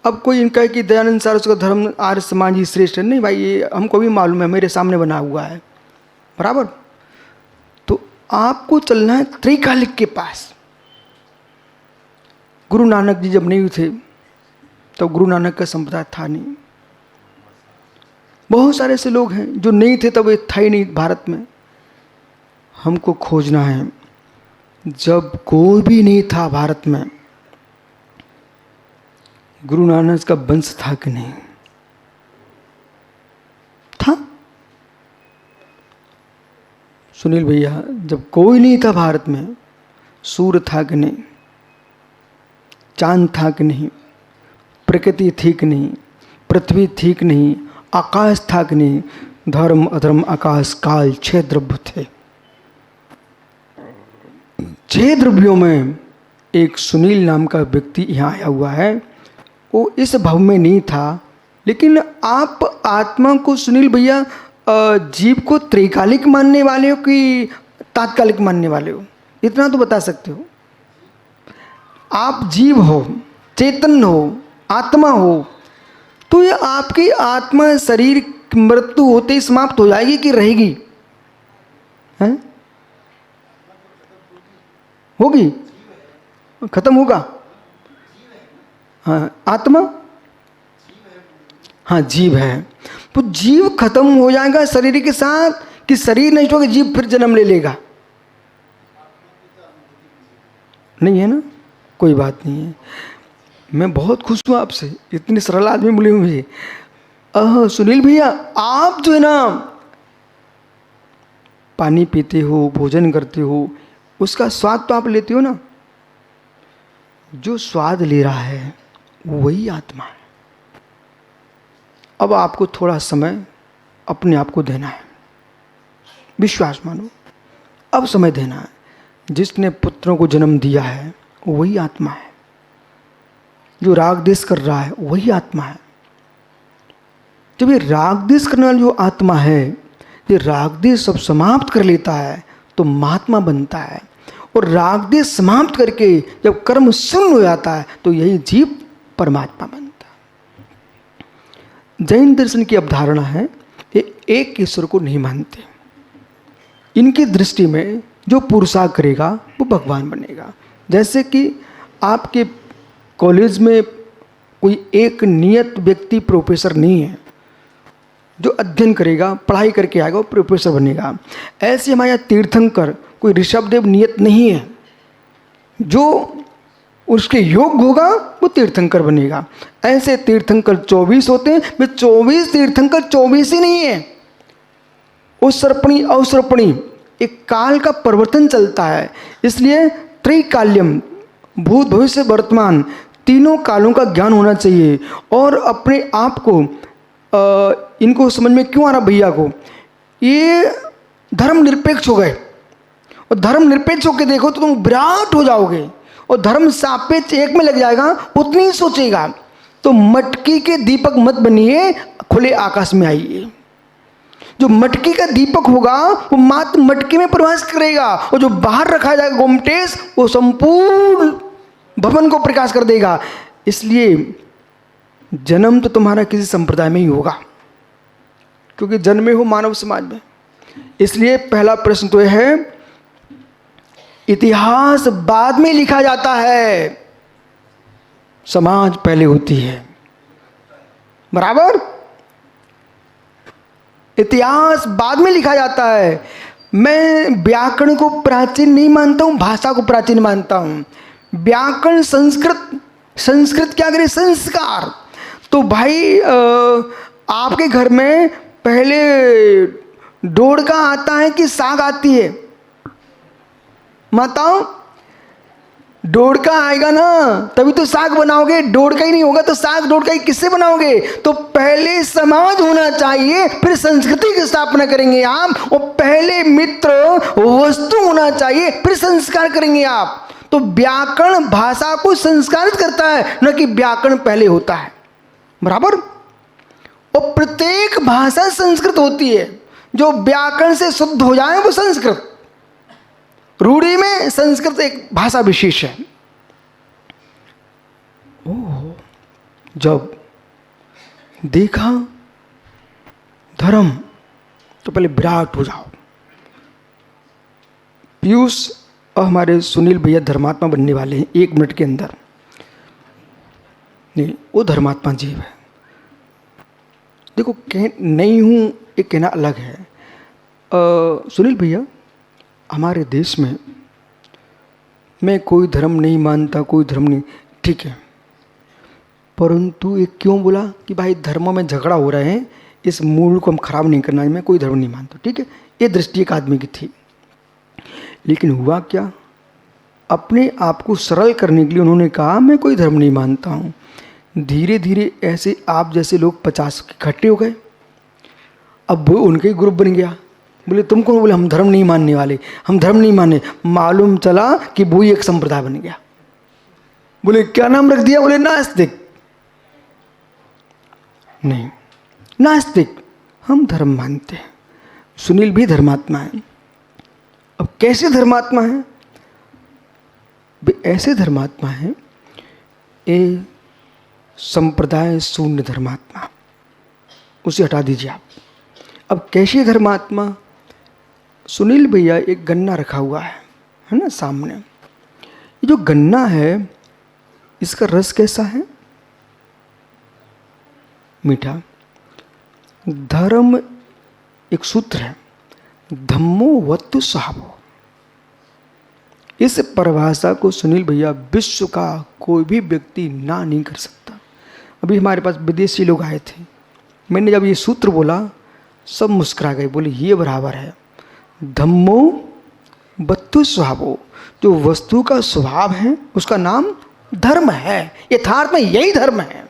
अब कोई इनका है कि दयानंद सारस्वत का धर्म आर्य समाज ही श्रेष्ठ है, नहीं भाई, ये हमको भी मालूम है, मेरे सामने बना हुआ है, बराबर। तो आपको चलना है त्रिकालिक के पास। गुरु नानक जी जब नहीं थे तो गुरु नानक का संप्रदाय था नहीं। बहुत सारे ऐसे लोग हैं जो नहीं थे तब ये था ही नहीं भारत में। हमको खोजना है जब कोई भी नहीं था भारत में, गुरु नानक का वंश था कि नहीं था। सुनील भैया, जब कोई नहीं था भारत में, सूर्य था कि नहीं, चांद था कि नहीं, प्रकृति थी कि नहीं, पृथ्वी थी कि नहीं, आकाश था कि नहीं, धर्म अधर्म आकाश काल 6 द्रव्य थे। 6 द्रव्यों में एक सुनील नाम का व्यक्ति यहाँ आया हुआ है, वो इस भाव में नहीं था। लेकिन आप आत्मा को सुनील भैया जीव को त्रैकालिक मानने वाले हो कि तात्कालिक मानने वाले हो, इतना तो बता सकते हो। आप जीव हो, चेतन हो, आत्मा हो, तो ये आपकी आत्मा शरीर मृत्यु होते ही समाप्त हो जाएगी कि रहेगी? हैं? होगी, खत्म होगा। हाँ, आत्मा, हाँ जीव है, तो जीव खत्म हो जाएगा शरीर के साथ कि शरीर नष्ट होगा, जीव फिर जन्म ले लेगा? नहीं है ना, कोई बात नहीं है। मैं बहुत खुश हूँ आपसे, इतने सरल आदमी मिले मुझे। सुनील भैया, आप जो है ना पानी पीते हो, भोजन करते हो, उसका स्वाद तो आप लेते हो ना। जो स्वाद ले रहा है वही आत्मा है। अब आपको थोड़ा समय अपने आप को देना है, विश्वास मानो, अब समय देना है। जिसने पुत्रों को जन्म दिया है वही आत्मा है, जो राग देश कर रहा है वही आत्मा है। जब ये राग देश करने वाला जो आत्मा है, ये राग देश सब समाप्त कर लेता है तो महात्मा बनता है। और राग देश समाप्त करके जब कर्म शून्य हो जाता है तो यही जीव परमात्मा बनता है। जैन दर्शन की अवधारणा है, ये एक ईश्वर को नहीं मानते। इनकी दृष्टि में जो पुरुषार्थ करेगा वो भगवान बनेगा। जैसे कि आपके कॉलेज में कोई एक नियत व्यक्ति प्रोफेसर नहीं है, जो अध्ययन करेगा, पढ़ाई करके आएगा वो प्रोफेसर बनेगा। ऐसे हमारे यहाँ तीर्थंकर कोई ऋषभदेव नियत नहीं है, जो उसके योग्य होगा वो तीर्थंकर बनेगा। ऐसे तीर्थंकर 24 होते हैं, वे 24 तीर्थंकर 24 ही नहीं है। उस सर्पणी अवसर्पणी एक काल का परिवर्तन चलता है, इसलिए त्रिकाल्यम, भूत भविष्य वर्तमान, तीनों कालों का ज्ञान होना चाहिए। और अपने आप को इनको समझ में क्यों आ रहा भैया को, ये धर्म निरपेक्ष हो गए। और धर्म निरपेक्ष होकर देखो तो तुम विराट हो जाओगे, और धर्म सापेक्ष एक में लग जाएगा, उतनी ही सोचेगा। तो मटकी के दीपक मत बनिए, खुले आकाश में आइए। जो मटकी का दीपक होगा वो मात्र मटकी में प्रकाश करेगा, और जो बाहर रखा जाएगा गोमटेस, वो संपूर्ण भवन को प्रकाश कर देगा। इसलिए जन्म तो तुम्हारा किसी संप्रदाय में ही होगा, क्योंकि जन्मे हो मानव समाज में। इसलिए पहला प्रश्न तो यह है, इतिहास बाद में लिखा जाता है, समाज पहले होती है, बराबर। इतिहास बाद में लिखा जाता है। मैं व्याकरण को प्राचीन नहीं मानता हूँ, भाषा को प्राचीन मानता हूँ। व्याकरण संस्कृत, संस्कृत क्या करे, संस्कार। तो भाई आपके घर में पहले डोडका आता है कि साग आती है? माताओं, डोडका आएगा ना तभी तो साग बनाओगे। डोडका ही नहीं होगा तो साग डोडका ही किससे बनाओगे? तो पहले समाज होना चाहिए, फिर संस्कृति की स्थापना करेंगे आप। और पहले मित्र वस्तु होना चाहिए, फिर संस्कार करेंगे आप। तो व्याकरण भाषा को संस्कारित करता है, न कि व्याकरण पहले होता है, बराबर। और प्रत्येक भाषा संस्कृत होती है, जो व्याकरण से शुद्ध हो जाए वो संस्कृत। रूढ़ी में संस्कृत एक भाषा विशेष है। ओह, जब देखा धर्म तो पहले विराट हो जाओ। पीयूष और हमारे सुनील भैया धर्मात्मा बनने वाले हैं 1 मिनट के अंदर। नहीं, वो धर्मात्मा जीव है। देखो नहीं हूँ ये कहना अलग है। सुनील भैया, हमारे देश में मैं कोई धर्म नहीं मानता, कोई धर्म नहीं, ठीक है, परंतु ये क्यों बोला कि भाई धर्मों में झगड़ा हो रहे हैं, इस मूड को हम खराब नहीं करना है, मैं कोई धर्म नहीं मानता, ठीक है, ये दृष्टि एक आदमी की थी। लेकिन हुआ क्या, अपने आप को सरल करने के लिए उन्होंने कहा मैं कोई धर्म नहीं मानता हूँ। धीरे धीरे ऐसे आप जैसे लोग 50 इकट्ठे हो गए। अब वो उनके ही ग्रुप बन गया। बोले तुम कौन? बोले हम धर्म नहीं मानने वाले, हम धर्म नहीं माने। मालूम चला कि वो ही एक संप्रदाय बन गया। बोले क्या नाम रख दिया? बोले नास्तिक। नहीं, नास्तिक, हम धर्म मानते हैं। सुनील भी धर्मात्मा है। अब कैसे धर्मात्मा है? ऐसे धर्मात्मा है, ए संप्रदाय शून्य धर्मात्मा, उसे हटा दीजिए आप। अब कैसे धर्मात्मा? सुनील भैया एक गन्ना रखा हुआ है ना सामने। ये जो गन्ना है इसका रस कैसा है? मीठा। धर्म एक सूत्र है, धम्मो वत्तु साहबो। इस परिभाषा को सुनील भैया विश्व का कोई भी व्यक्ति ना नहीं कर सकता। अभी हमारे पास विदेशी लोग आए थे, मैंने जब ये सूत्र बोला सब मुस्कुरा गए, बोले ये बराबर है। धम्मो वत्तु स्वभावो, जो वस्तु का स्वभाव है उसका नाम धर्म है। यथार्थ में यही धर्म है।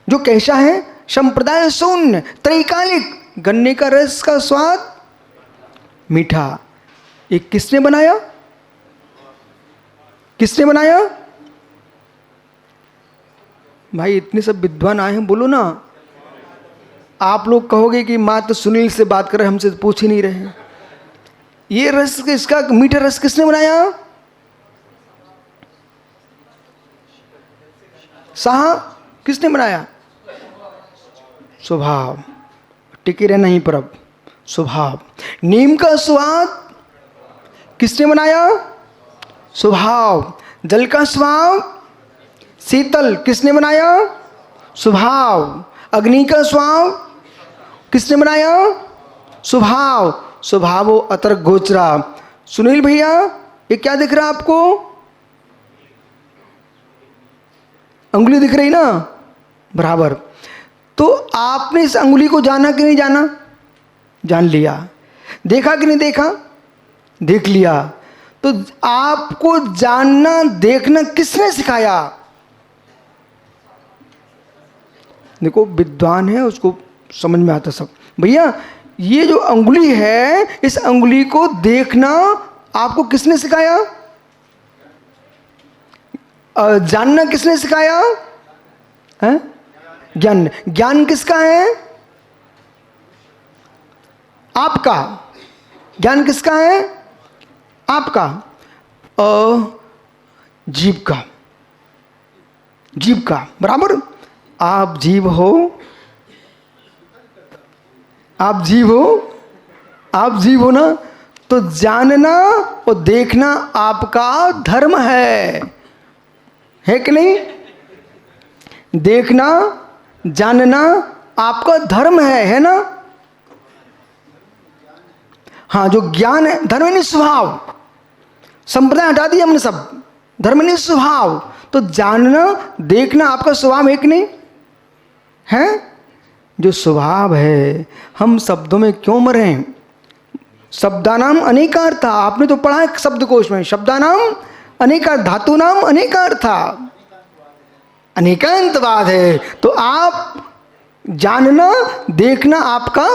जो कैसा है? संप्रदाय शून्य, त्रैकालिक, गन्ने का रस का स्वाद मीठा। ये किसने बनाया? किसने बनाया? भाई इतने सब विद्वान आए हैं, बोलो ना। आप लोग कहोगे कि मात्र सुनील से बात कर रहे, हमसे तो पूछ ही नहीं रहे। ये रस, इसका मीठा रस किसने बनाया? साहा किसने बनाया? स्वभाव। टिके रहना ही पर अब स्वभाव। नीम का स्वाद किसने बनाया? स्वभाव। जल का स्वाद शीतल, किसने बनाया? स्वभाव। अग्नि का स्वाद किसने बनाया? स्वभाव। स्वभावो अतर गोचरा। सुनील भैया ये क्या दिख रहा है आपको? अंगुली दिख रही ना, बराबर। तो आपने इस अंगुली को जाना कि नहीं जाना? जान लिया। देखा कि नहीं देखा? देख लिया। तो आपको जानना देखना किसने सिखाया? देखो विद्वान है, उसको समझ में आता सब। भैया ये जो अंगुली है, इस अंगुली को देखना आपको किसने सिखाया? जानना किसने सिखाया? है ज्ञान। ज्ञान किसका है? आपका। ज्ञान किसका है? आपका। जीव का। जीव का, बराबर। आप जीव हो, आप जीव हो, आप जीव हो ना। तो जानना और देखना आपका धर्म है कि नहीं? देखना जानना आपका धर्म है ना? हाँ, जो ज्ञान है धर्म नहीं स्वभाव। संप्रदाय हटा दिया हमने सब, धर्म नहीं स्वभाव। तो जानना देखना आपका स्वभाव है कि नहीं है? जो स्वभाव है, हम शब्दों में क्यों मरे हैं? शब्दानाम अनेकार्था, आपने तो पढ़ा है शब्दकोश में, शब्दानाम अनेकार्थ, धातु नाम अनेकार्था, अनेकांतवाद है। तो आप जानना देखना आपका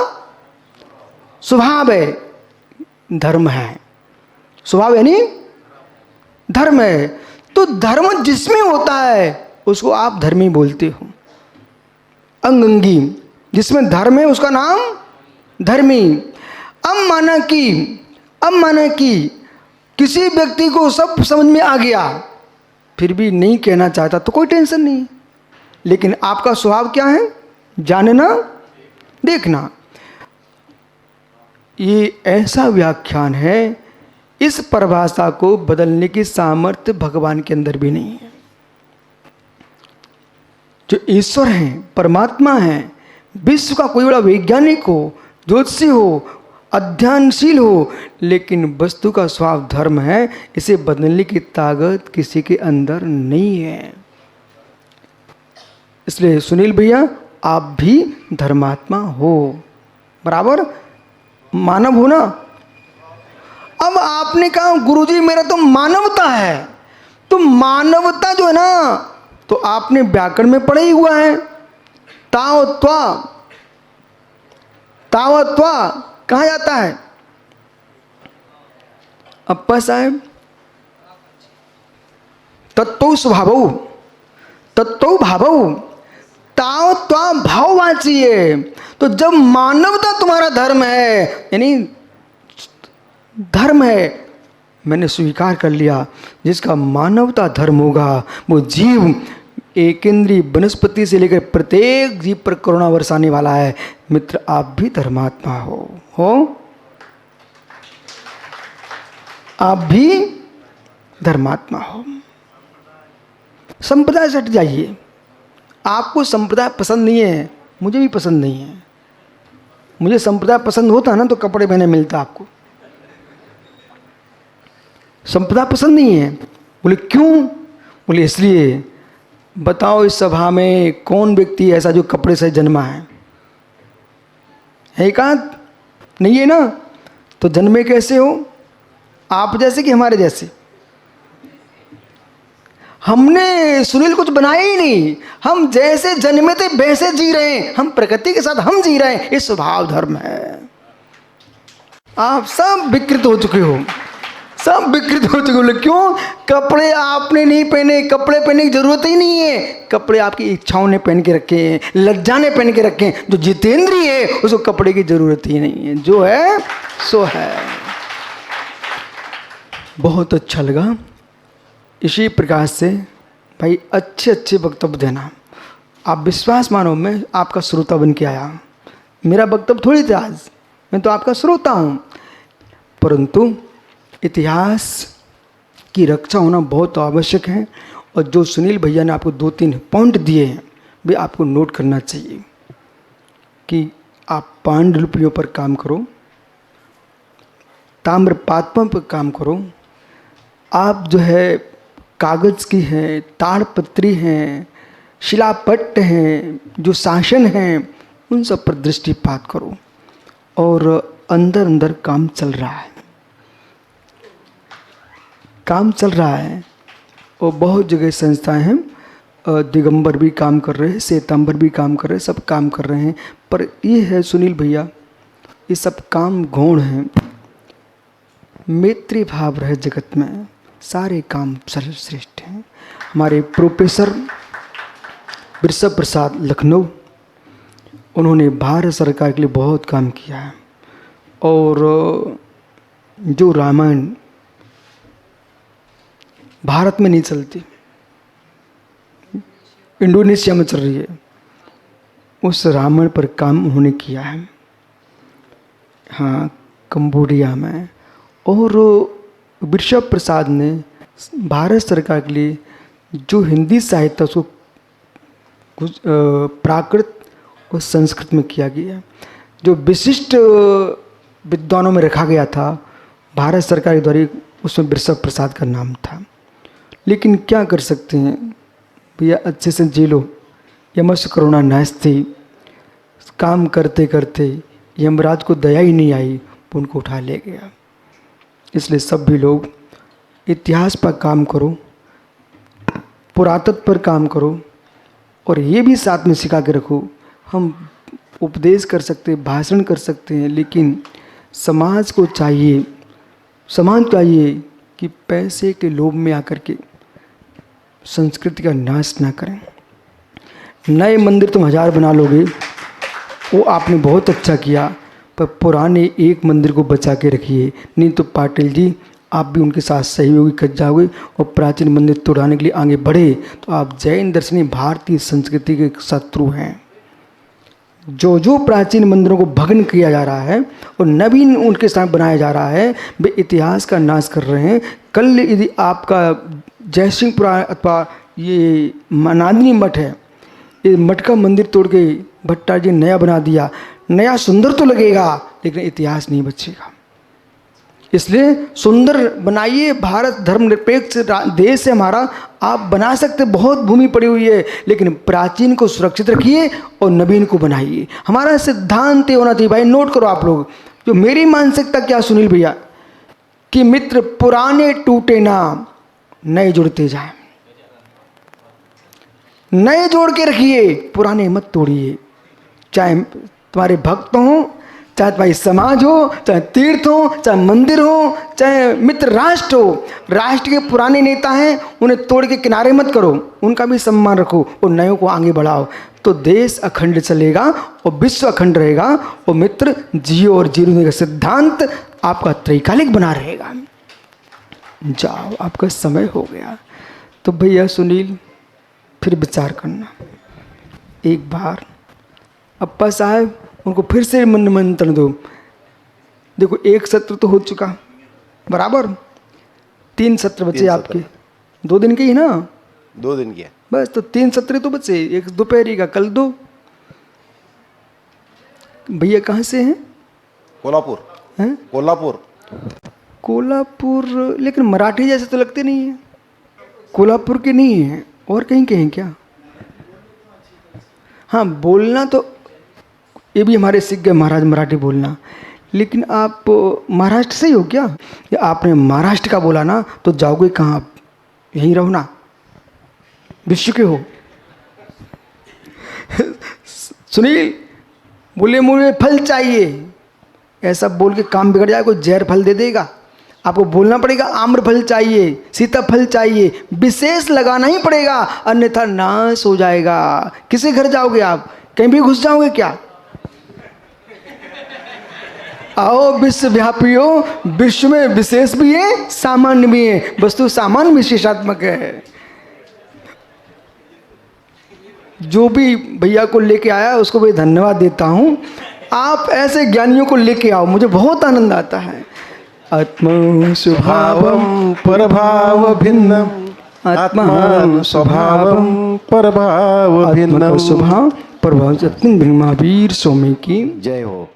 स्वभाव है, धर्म है। स्वभाव यानी धर्म है। तो धर्म जिसमें होता है उसको आप धर्मी बोलते हो। अंगंगी, जिसमें धर्म है उसका नाम धर्मी। अब माना कि किसी व्यक्ति को सब समझ में आ गया, फिर भी नहीं कहना चाहता तो कोई टेंशन नहीं। लेकिन आपका स्वभाव क्या है? जानना, देखना। ये ऐसा व्याख्यान है, इस परिभाषा को बदलने की सामर्थ्य भगवान के अंदर भी नहीं है। जो ईश्वर हैं, परमात्मा हैं, विश्व का कोई बड़ा वैज्ञानिक हो, ज्योतिषी हो, अध्ययनशील हो, लेकिन वस्तु का स्वभाव धर्म है, इसे बदलने की ताकत किसी के अंदर नहीं है। इसलिए सुनील भैया, आप भी धर्मात्मा हो, बराबर मानव हो ना। अब आपने कहा गुरुजी मेरा तो मानवता है, तो मानवता जो है ना, तो आपने व्याकरण में पढ़ा ही हुआ है, ताव त्वा, ताव त्वा कहा जाता है? अप्पा साहेब, तत्तो स्वभावो, तत्तो भावो, ताव त्वा भाववाची है। तो जब मानवता तुम्हारा धर्म है, यानी धर्म है, मैंने स्वीकार कर लिया, जिसका मानवता धर्म होगा वो जीव एक इंद्रिय वनस्पति से लेकर प्रत्येक जीव पर करुणा बरसाने वाला है। मित्र, आप भी धर्मात्मा हो, आप भी धर्मात्मा हो। संप्रदाय से हट जाइए। आपको संप्रदाय पसंद नहीं है, मुझे भी पसंद नहीं है। मुझे संप्रदाय पसंद होता ना तो कपड़े पहने मिलता आपको। संप्रदाय पसंद नहीं है। बोले क्यों? बोले इसलिए। बताओ इस सभा में कौन व्यक्ति ऐसा जो कपड़े से जन्मा है? एक आध नहीं है ना, तो जन्मे कैसे हो? आप जैसे कि हमारे जैसे? हमने सुनील कुछ बनाया ही नहीं, हम जैसे जन्मे थे वैसे जी रहे हैं, हम प्रकृति के साथ हम जी रहे हैं। ये स्वभाव धर्म है। आप सब विकृत हो चुके हो, सब विकृत हो चुके हो। क्यों? कपड़े आपने नहीं पहने, कपड़े पहनने की जरूरत ही नहीं है। कपड़े आपकी इच्छाओं ने पहन के रखे हैं, लज्जा ने पहन के रखे हैं। जो जितेंद्रिय है उसको कपड़े की जरूरत ही नहीं है, जो है सो है। बहुत अच्छा लगा। इसी प्रकार से भाई अच्छे अच्छे वक्तव्य देना। आप विश्वास मानो, मैं आपका श्रोता बन के आया। मेरा वक्तव्य थोड़ी था आज, मैं तो आपका श्रोता हूँ। परंतु इतिहास की रक्षा होना बहुत आवश्यक है। और जो सुनील भैया ने आपको 2-3 पॉइंट दिए हैं, वे आपको नोट करना चाहिए कि आप पांडुलिपियों पर काम करो, ताम्रपात्रों पर काम करो। आप जो है कागज़ की हैं, ताड़पत्री हैं, शिलापट्ट हैं, जो शासन हैं, उन सब पर दृष्टिपात करो। और अंदर अंदर काम चल रहा है, काम चल रहा है। और बहुत जगह संस्थाएं हैं, दिगंबर भी काम कर रहे हैं, श्वेतांबर भी काम कर रहे हैं, सब काम कर रहे हैं। पर ये है सुनील भैया, ये सब काम गौण हैं। मैत्री भाव रहे जगत में, सारे काम सर्वश्रेष्ठ हैं। हमारे प्रोफेसर बिरसा प्रसाद लखनऊ, उन्होंने भारत सरकार के लिए बहुत काम किया है। और जो रामायण भारत में नहीं चलती, इंडोनेशिया में चल रही है, उस रामायण पर काम उन्होंने किया है, हाँ, कंबोडिया में। और बिरसा प्रसाद ने भारत सरकार के लिए जो हिंदी साहित्य उसको प्राकृत और संस्कृत में किया गया, जो विशिष्ट विद्वानों में रखा गया था भारत सरकार के द्वारा, उसमें बिरसा प्रसाद का नाम था। लेकिन क्या कर सकते हैं भैया, अच्छे से जी लो। यमश करुणा नास्ति, काम करते करते यमराज को दया ही नहीं आई, उनको उठा ले गया। इसलिए सब भी लोग इतिहास पर काम करो, पुरातत्व पर काम करो, और ये भी साथ में सिखा के रखो। हम उपदेश कर सकते हैं, भाषण कर सकते हैं, लेकिन समाज को चाहिए, समाज चाहिए कि पैसे के लोभ में आकर के संस्कृति का नाश ना करें। नए मंदिर तुम 1000 बना लोगे, वो आपने बहुत अच्छा किया, पर पुराने एक मंदिर को बचा के रखिए। नहीं तो पाटिल जी, आप भी उनके साथ सहयोगी कर जाओगे और प्राचीन मंदिर तोड़ाने के लिए आगे बढ़े तो आप जैन दर्शनी भारतीय संस्कृति के शत्रु हैं। जो जो प्राचीन मंदिरों को भग्न किया जा रहा है और नवीन उनके साथ बनाया जा रहा है, वे इतिहास का नाश कर रहे हैं। कल यदि आपका जयसिंहपुरा अथवा ये मनादिनी मठ है, ये मठ का मंदिर तोड़ के भट्टा जी नया बना दिया, नया सुंदर तो लगेगा लेकिन इतिहास नहीं बचेगा। इसलिए सुंदर बनाइए। भारत धर्मनिरपेक्ष देश है हमारा, आप बना सकते, बहुत भूमि पड़ी हुई है, लेकिन प्राचीन को सुरक्षित रखिए और नवीन को बनाइए। हमारा सिद्धांत ये होना चाहिए भाई। नोट करो आप लोग, जो मेरी मानसिकता क्या सुनील भैया, कि मित्र पुराने टूटे ना, नए जुड़ते जाएं। नए जोड़ के रखिए, पुराने मत तोड़िए। चाहे तुम्हारे भक्त हों, चाहे तुम्हारी समाज हो, चाहे तीर्थ हो, चाहे मंदिर हो, चाहे मित्र राष्ट्र हो, राष्ट्र के पुराने नेता हैं उन्हें तोड़ के किनारे मत करो, उनका भी सम्मान रखो और नयों को आगे बढ़ाओ, तो देश अखंड चलेगा और विश्व अखंड रहेगा। और मित्र जियो और जीने का सिद्धांत आपका त्रैकालिक बना रहेगा। जाओ, आपका समय हो गया। तो भैया सुनील फिर विचार करना एक बार। अप्पा साहब उनको फिर से निमंत्रण दो। देखो एक सत्र तो हो चुका बराबर, 3 सत्र बचे आपके। 2 दिन के ही ना? 2 दिन के बस, तो 3 सत्र तो बचे, एक दोपहरी का कल दो। भैया कहाँ से हैं? कोल्हापुर हैं? कोल्हापुर कोल्हापुर, लेकिन मराठी जैसे तो लगते नहीं है। कोल्हापुर के नहीं हैं, और कहीं के हैं क्या? हाँ, बोलना तो ये भी हमारे सीख गए महाराज मराठी बोलना, लेकिन आप महाराष्ट्र से ही हो क्या? या आपने महाराष्ट्र का बोला ना, तो जाओगे कहाँ आप? यहीं रहो ना, विश्व के हो। सुनील बोले मुझे फल चाहिए, ऐसा बोल के काम बिगड़ जाए, कोई जहर फल दे देगा। आपको बोलना पड़ेगा आम्र फल चाहिए, सीताफल चाहिए, विशेष लगाना ही पड़ेगा, अन्यथा नाश हो जाएगा। किसी घर जाओगे आप? कहीं भी घुस जाओगे क्या? आओ विश्वव्यापी हो, विश्व में विशेष भी है सामान्य भी है, वस्तु सामान्य विशेषात्मक है। जो भी भैया को लेके आया उसको भी धन्यवाद देता हूँ। आप ऐसे ज्ञानियों को लेके आओ, मुझे बहुत आनंद आता है। आत्मा स्वभावम परभाव भिन्नम, आत्मा स्वभावम परभाव भिन्नम, स्वभाव प्रभाव महावीर स्वामी की जय हो।